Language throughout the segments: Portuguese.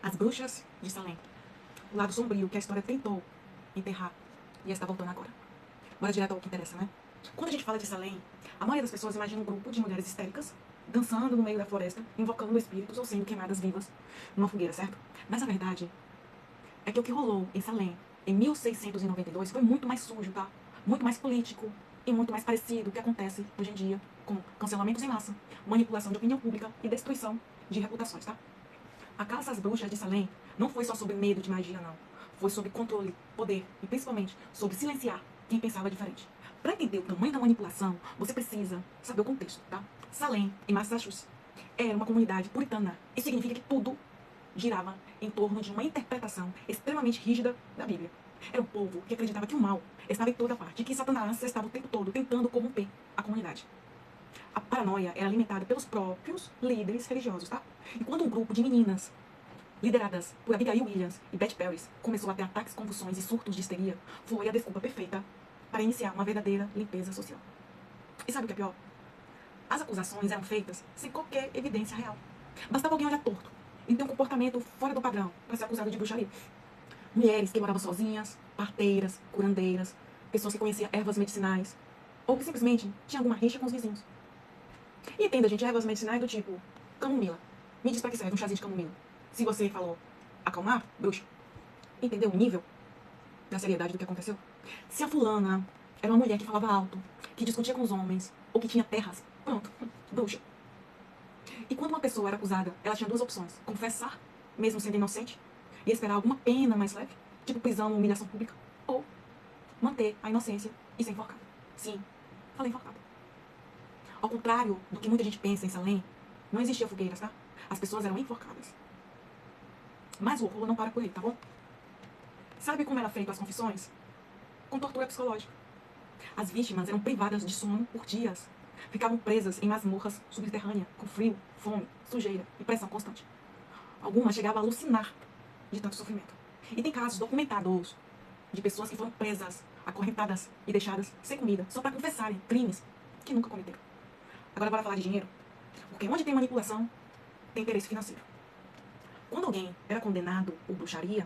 As bruxas de Salem. O lado sombrio que a história tentou enterrar e está voltando agora. Bora direto ao que interessa, né? Quando a gente fala de Salem, a maioria das pessoas imagina um grupo de mulheres histéricas dançando no meio da floresta, invocando espíritos ou sendo queimadas vivas numa fogueira, certo? Mas a verdade é que o que rolou em Salem em 1692 foi muito mais sujo, tá? Muito mais político e muito mais parecido com o que acontece hoje em dia com cancelamentos em massa, manipulação de opinião pública e destruição de reputações, tá? A caça às bruxas de Salem não foi só sobre medo de magia, não. Foi sobre controle, poder e principalmente sobre silenciar quem pensava diferente. Para entender o tamanho da manipulação, você precisa saber o contexto, tá? Salem, em Massachusetts, era uma comunidade puritana. Isso significa que tudo girava em torno de uma interpretação extremamente rígida da Bíblia. Era um povo que acreditava que o mal estava em toda parte e que Satanás estava o tempo todo tentando corromper a comunidade. A paranoia era alimentada pelos próprios líderes religiosos, tá? E quando um grupo de meninas lideradas por Abigail Williams e Beth Paris começou a ter ataques, convulsões e surtos de histeria, foi a desculpa perfeita para iniciar uma verdadeira limpeza social. E sabe o que é pior? As acusações eram feitas sem qualquer evidência real. Bastava alguém olhar torto e ter um comportamento fora do padrão para ser acusado de bruxaria. Mulheres que moravam sozinhas, parteiras, curandeiras, pessoas que conheciam ervas medicinais, ou que simplesmente tinham alguma rixa com os vizinhos. E entenda, gente, ervas medicinais do tipo camomila. Me diz pra que serve um chazinho de camomila. Se você falou acalmar, bruxa. Entendeu o nível da seriedade do que aconteceu? Se a fulana era uma mulher que falava alto, que discutia com os homens, ou que tinha terras, pronto, bruxa. E quando uma pessoa era acusada, ela tinha duas opções. Confessar, mesmo sendo inocente, e esperar alguma pena mais leve, tipo prisão ou humilhação pública, ou manter a inocência e ser enforcada. Sim, falei enforcada. Ao contrário do que muita gente pensa em Salem, não existia fogueiras, tá? As pessoas eram enforcadas. Mas o horror não para por aí, tá bom? Sabe como era feito as confissões? Com tortura psicológica. As vítimas eram privadas de sono por dias. Ficavam presas em masmorras subterrâneas, com frio, fome, sujeira e pressão constante. Algumas chegavam a alucinar de tanto sofrimento. E tem casos documentados de pessoas que foram presas, acorrentadas e deixadas sem comida, só para confessarem crimes que nunca cometeram. Agora bora falar de dinheiro. Porque onde tem manipulação, tem interesse financeiro. Quando alguém era condenado por bruxaria,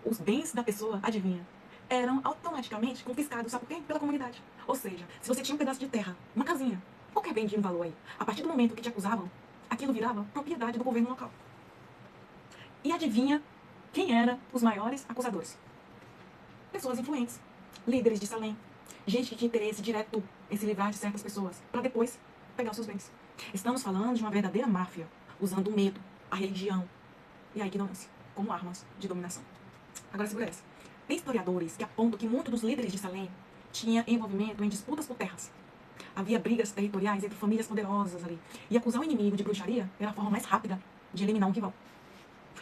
os bens da pessoa, adivinha, eram automaticamente confiscados, sabe por quê? Pela comunidade. Ou seja, se você tinha um pedaço de terra, uma casinha, qualquer bem de um valor aí, a partir do momento que te acusavam, aquilo virava propriedade do governo local. E adivinha quem eram os maiores acusadores? Pessoas influentes, líderes de Salem, gente que tinha interesse direto em se livrar de certas pessoas, para depois pegar os seus bens. Estamos falando de uma verdadeira máfia, usando o medo, a religião e a ignorância como armas de dominação. Agora segura essa. Tem historiadores que apontam que muitos dos líderes de Salem tinham envolvimento em disputas por terras. Havia brigas territoriais entre famílias poderosas ali. E acusar o inimigo de bruxaria era a forma mais rápida de eliminar um rival.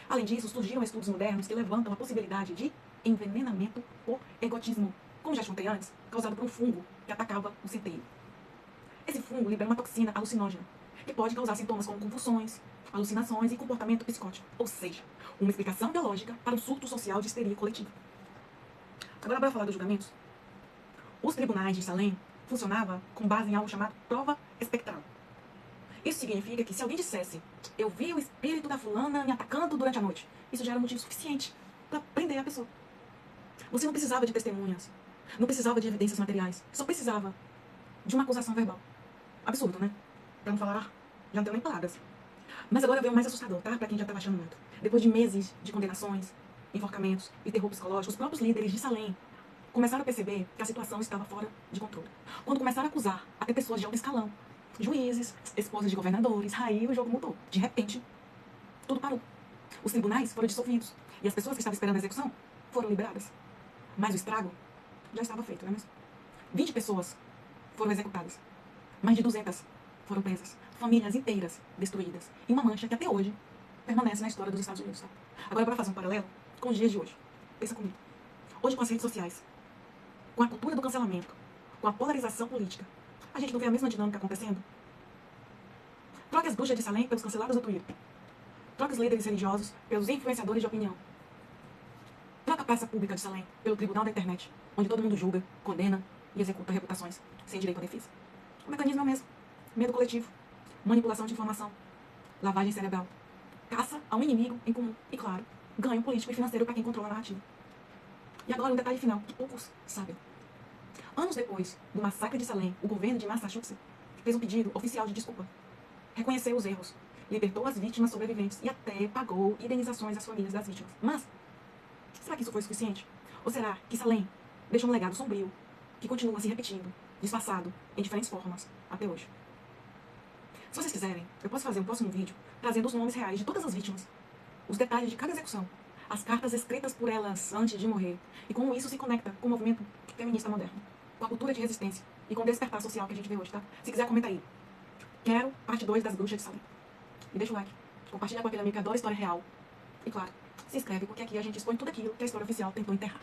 Além disso, surgiram estudos modernos que levantam a possibilidade de envenenamento por egotismo, como já te contei antes, causado por um fungo que atacava o centeio. Esse fungo libera uma toxina alucinógena, que pode causar sintomas como convulsões, alucinações e comportamento psicótico. Ou seja, uma explicação biológica para um surto social de histeria coletiva. Agora bora falar dos julgamentos. Os tribunais de Salem funcionavam com base em algo chamado prova espectral. Isso significa que se alguém dissesse, eu vi o espírito da fulana me atacando durante a noite, isso já era motivo suficiente para prender a pessoa. Você não precisava de testemunhas, não precisava de evidências materiais, só precisava de uma acusação verbal. Absurdo, né? Pra não falar, já não tenho nem palavras. Mas agora veio o mais assustador, tá? Pra quem já tava achando muito. Depois de meses de condenações, enforcamentos e terror psicológico, os próprios líderes de Salem começaram a perceber que a situação estava fora de controle. Quando começaram a acusar até pessoas de alto escalão, juízes, esposas de governadores, aí o jogo mudou. De repente, tudo parou. Os tribunais foram dissolvidos e as pessoas que estavam esperando a execução foram liberadas. Mas o estrago já estava feito, não é mesmo? 20 pessoas foram executadas. Mais de 200 foram presas. Famílias inteiras destruídas. E uma mancha que até hoje permanece na história dos Estados Unidos. Tá? Agora, para fazer um paralelo com os dias de hoje. Pensa comigo. Hoje, com as redes sociais, com a cultura do cancelamento, com a polarização política, a gente não vê a mesma dinâmica acontecendo? Troque as bruxas de Salem pelos cancelados do Twitter. Troque os líderes religiosos pelos influenciadores de opinião. Troca a praça pública de Salem pelo tribunal da internet, onde todo mundo julga, condena e executa reputações sem direito à defesa. O mecanismo é o mesmo. Medo coletivo, manipulação de informação, lavagem cerebral, caça Há um inimigo em comum e, claro, ganho político e financeiro para quem controla a narrativa. E agora um detalhe final que poucos sabem. Anos depois do massacre de Salem, o governo de Massachusetts fez um pedido oficial de desculpa. Reconheceu os erros, libertou as vítimas sobreviventes e até pagou indenizações às famílias das vítimas. Mas, será que isso foi suficiente? Ou será que Salem deixou um legado sombrio que continua se repetindo, disfarçado, em diferentes formas, até hoje? Se vocês quiserem, eu posso fazer um próximo vídeo trazendo os nomes reais de todas as vítimas, os detalhes de cada execução, as cartas escritas por elas antes de morrer e como isso se conecta com o movimento feminista moderno, com a cultura de resistência e com o despertar social que a gente vê hoje, tá? Se quiser, comenta aí. Quero parte 2 das bruxas de Salem. E deixa o like, compartilha com aquele amigo que adora história real. E claro, se inscreve, porque aqui a gente expõe tudo aquilo que a história oficial tentou enterrar.